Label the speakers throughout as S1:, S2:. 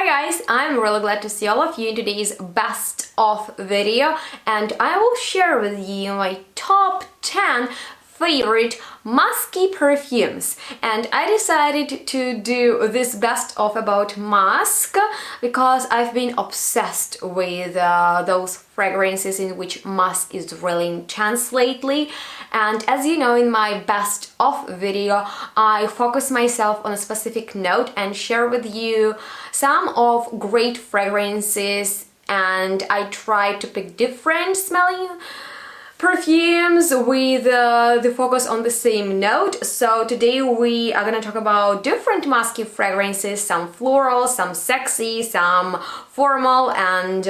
S1: guys, I'm really glad to see all of you in today's best of video, and I will share with you my top 10 favorite musky perfumes. And I decided to do this best of about musk because I've been obsessed with those fragrances in which musk is really intense lately. And as you know, in my best of video I focus myself on a specific note and share with you some of great fragrances, and I try to pick different smelling perfumes with the focus on the same note. So today we are gonna talk about different musky fragrances, some floral, some sexy, some formal and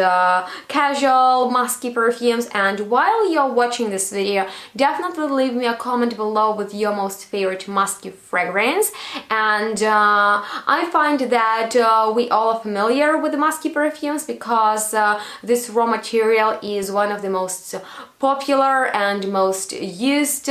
S1: casual musky perfumes. And while you're watching this video, definitely leave me a comment below with your most favorite musky fragrance. And I find that we all are familiar with the musky perfumes because this raw material is one of the most popular and most used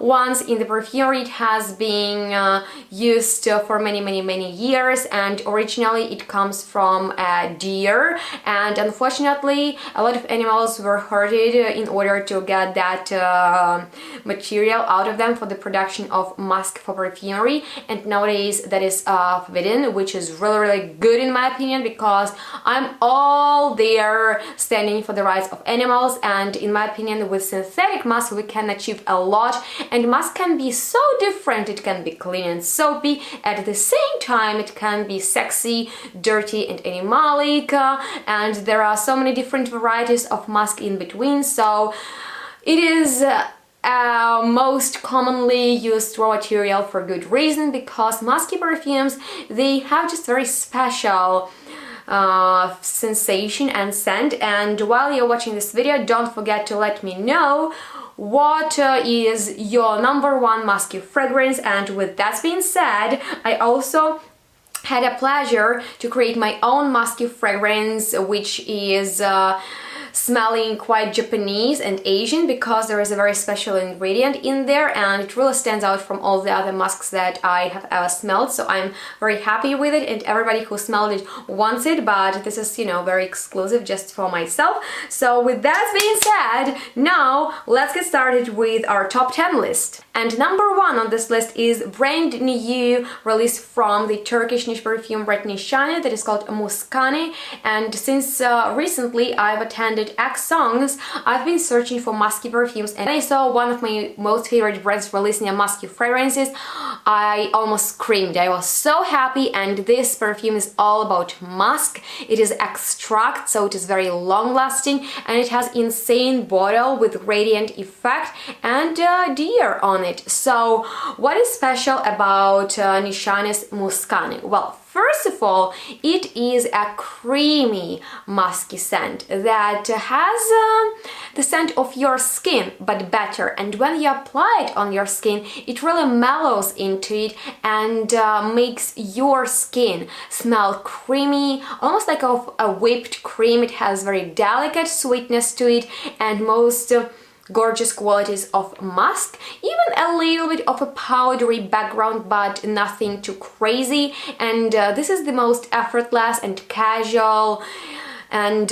S1: ones in the perfumery. It has been used for many years, and originally it comes from a deer, and unfortunately a lot of animals were hurted in order to get that material out of them for the production of musk for perfumery. And nowadays that is forbidden, which is really good in my opinion, because I'm all there standing for the rights of animals. And in my opinion, with synthetic musk we can achieve a lot, and musk can be so different. It can be clean and soapy, at the same time it can be sexy, dirty and animalic, and there are so many different varieties of musk in between. So it is most commonly used raw material for good reason, because musky perfumes, they have just very special sensation and scent. And while you're watching this video, don't forget to let me know what is your number one musky fragrance. And with that being said, I also had a pleasure to create my own musky fragrance, which is smelling quite Japanese and Asian, because there is a very special ingredient in there and it really stands out from all the other musks that I have ever smelled. So I'm very happy with it, and everybody who smelled it wants it, but this is, you know, very exclusive just for myself. So with that being said, now let's get started with our top 10 list. And number one on this list is brand new release from the Turkish niche perfume brand Nişane that is called MUSK. And since recently I've attended X Songs, I've been searching for musky perfumes, and I saw one of my most favorite brands releasing a musky fragrances. I almost screamed. I was so happy, and this perfume is all about musk. It is extract, so it is very long lasting, and it has insane bottle with radiant effect and deer on it. So what is special about Nişane's MUSK? Well, first of all, it is a creamy musky scent that has the scent of your skin, but better. And when you apply it on your skin, it really mellows into it and makes your skin smell creamy, almost like a whipped cream. It has very delicate sweetness to it and most gorgeous qualities of musk, even a little bit of a powdery background, but nothing too crazy. And this is the most effortless and casual and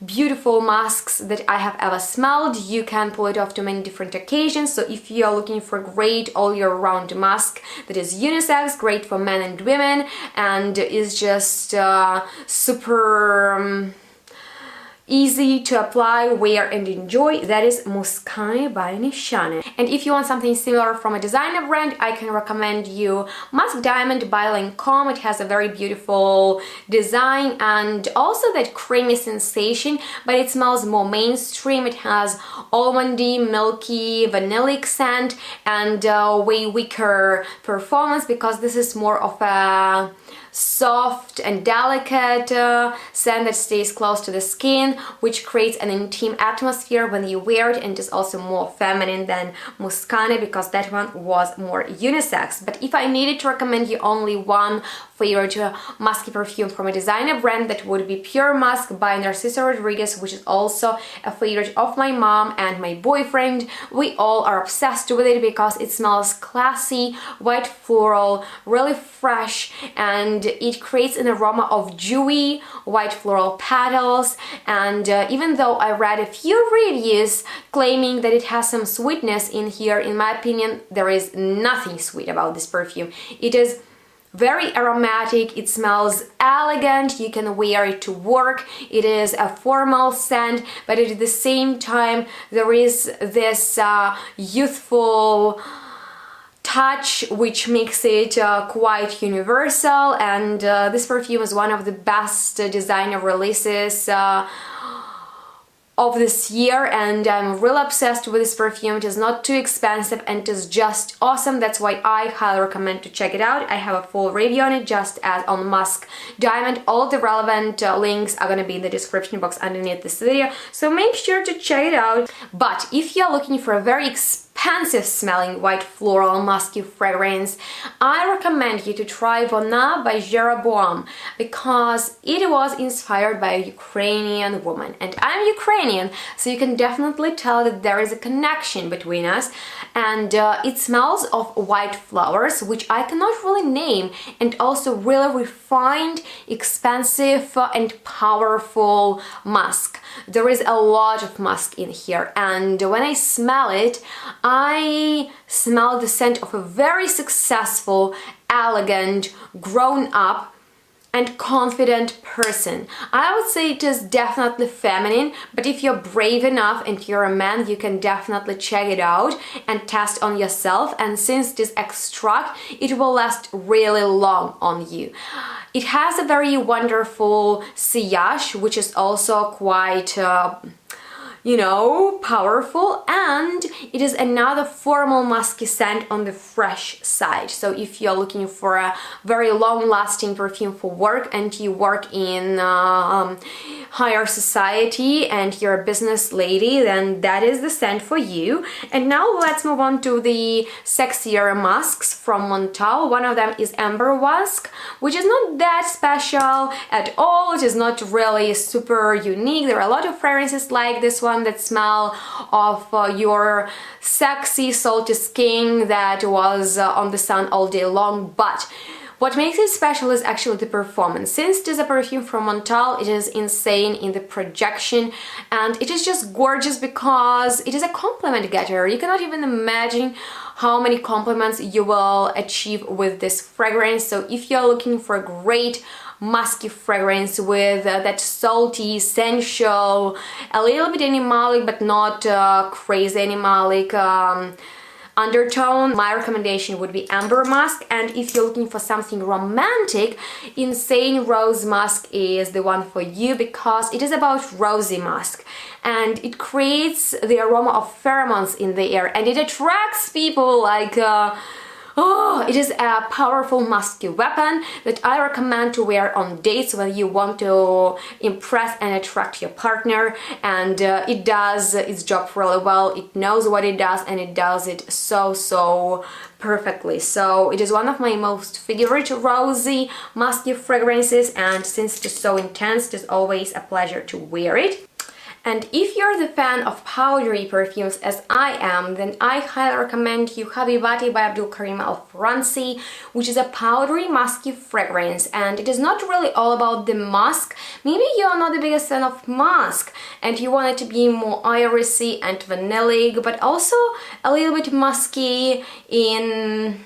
S1: beautiful musks that I have ever smelled. You can pull it off to many different occasions. So if you are looking for great all-year-round musk that is unisex, great for men and women, and is just super easy to apply, wear and enjoy, that is MUSK by Nişane. And if you want something similar from a designer brand, I can recommend you Musk Diamond by Lancome. It has a very beautiful design and also that creamy sensation, but it smells more mainstream. It has almondy, milky, vanillic scent and way weaker performance, because this is more of a soft and delicate scent that stays close to the skin, which creates an intimate atmosphere when you wear it, and is also more feminine than MUSK, because that one was more unisex. But if I needed to recommend you only one favorite musky perfume from a designer brand, that would be Pure Musk by Narciso Rodriguez, which is also a favorite of my mom and my boyfriend. We all are obsessed with it because it smells classy, white floral, really fresh, and it creates an aroma of dewy white floral petals. And even though I read a few reviews claiming that it has some sweetness in here, in my opinion there is nothing sweet about this perfume. It is very aromatic, it smells elegant, you can wear it to work, it is a formal scent, but at the same time there is this youthful touch which makes it quite universal. And this perfume is one of the best designer releases of this year, and I'm real obsessed with this perfume. It is not too expensive and it is just awesome. That's why I highly recommend to check it out. I have a full review on it, just as on MUSK Diamond. All the relevant links are gonna be in the description box underneath this video, so make sure to check it out. But if you're looking for a very expensive smelling white floral musky fragrance, I recommend you to try Vona by Jeroboam, because it was inspired by a Ukrainian woman, and I'm Ukrainian, so you can definitely tell that there is a connection between us. And it smells of white flowers, which I cannot really name, and also really refined, expensive and powerful musk. There is a lot of musk in here, and when I smell it, I smell the scent of a very successful, elegant, grown-up and confident person. I would say it is definitely feminine, but if you're brave enough and you're a man, you can definitely check it out and test on yourself. And since it is extract, it will last really long on you. It has a very wonderful sillage, which is also quite you know, powerful, and it is another formal musky scent on the fresh side. So if you're looking for a very long-lasting perfume for work and you work in higher society and you're a business lady, then that is the scent for you. And now let's move on to the sexier musks from MONTALE. One of them is Amber Musk, which is not that special at all. It is not really super unique. There are a lot of fragrances like this one that smell of your sexy salty skin that was on the sun all day long. But what makes it special is actually the performance. Since it is a perfume from MONTALE, it is insane in the projection, and it is just gorgeous because it is a compliment getter. You cannot even imagine how many compliments you will achieve with this fragrance. So if you're looking for a great musky fragrance with that salty, sensual, a little bit animalic but not crazy animalic undertone, my recommendation would be Amber Musk. And if you're looking for something romantic, Insane Rose Musk is the one for you, because it is about rosy musk and it creates the aroma of pheromones in the air, and it attracts people like oh, it is a powerful musky weapon that I recommend to wear on dates when you want to impress and attract your partner. And it does its job really well. It knows what it does, and it does it so perfectly. So it is one of my most favorite rosy musky fragrances, and since it is so intense, it is always a pleasure to wear it. And if you're the fan of powdery perfumes as I am, then I highly recommend you Habibati by Abdul Karim Al Fransi, which is a powdery musky fragrance. And it is not really all about the musk. Maybe you're not the biggest fan of musk and you want it to be more irisy and vanillic, but also a little bit musky in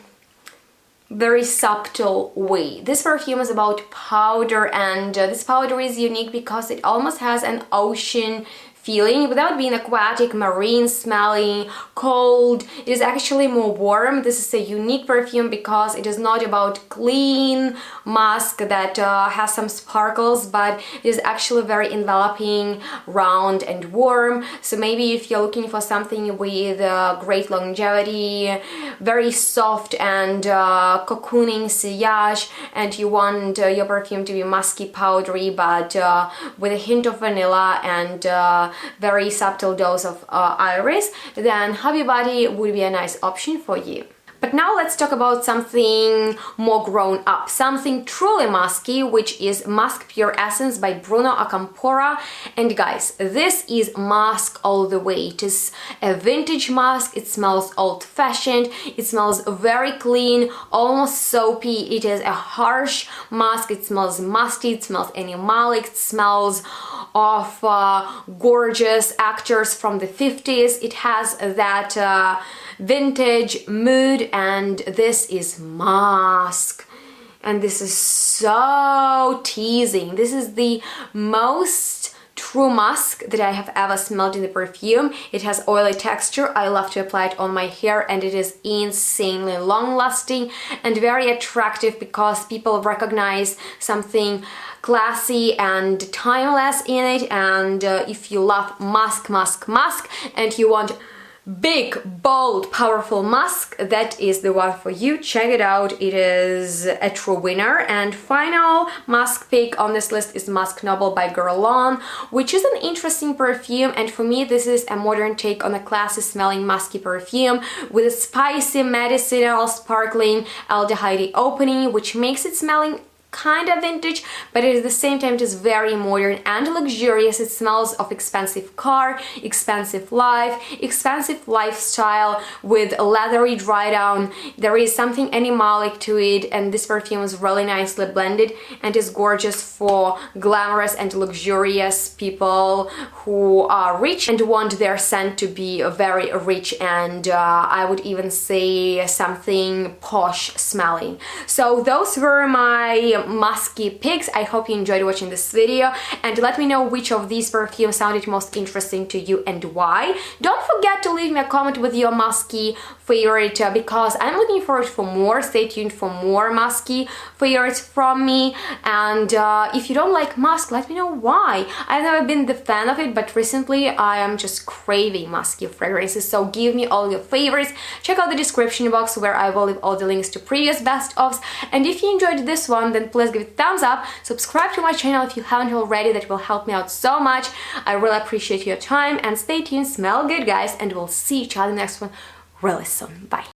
S1: very subtle way. This perfume is about powder, and this powder is unique because it almost has an ocean feeling without being aquatic, marine smelling, cold. It is actually more warm. This is a unique perfume because it is not about clean musk that has some sparkles, but it is actually very enveloping, round and warm. So maybe if you're looking for something with great longevity, very soft and cocooning sillage, and you want your perfume to be musky, powdery, but with a hint of vanilla and very subtle dose of iris, then Habibati would be a nice option for you. But now let's talk about something more grown up, something truly musky, which is Musk Pure Essence by Bruno Acampora. And guys, this is musk all the way. It is a vintage musk, it smells old-fashioned, it smells very clean, almost soapy. It is a harsh musk, it smells musty, it smells animalic, it smells of gorgeous actors from the 50s. It has that vintage mood, and this is musk, and this is so teasing. This is the most true musk that I have ever smelled in the perfume. It has oily texture. I love to apply it on my hair, and it is insanely long lasting and very attractive because people recognize something classy and timeless in it. And if you love musk and you want big, bold, powerful musk, that is the one for you. Check it out, it is a true winner. And final musk pick on this list is Musk Noble by Guerlain, which is an interesting perfume, and for me this is a modern take on a classy smelling musky perfume with a spicy, medicinal, sparkling, aldehyde opening, which makes it smelling kind of vintage, but at the same time it is very modern and luxurious. It smells of expensive car, expensive life, expensive lifestyle with leathery dry down. There is something animalic to it, and this perfume is really nicely blended and is gorgeous for glamorous and luxurious people who are rich and want their scent to be very rich and I would even say something posh smelling. So those were my musky picks. I hope you enjoyed watching this video, and let me know which of these perfumes sounded most interesting to you and why. Don't forget to leave me a comment with your musky favorite because I'm looking forward for more. Stay tuned for more musky favorites from me, and if you don't like musk, let me know why. I've never been the fan of it, but recently I am just craving musky fragrances, so give me all your favorites. Check out the description box where I will leave all the links to previous best-ofs, and if you enjoyed this one, then please give it a thumbs up, subscribe to my channel if you haven't already, that will help me out so much. I really appreciate your time, and stay tuned, smell good guys, and we'll see each other in the next one really soon. Bye!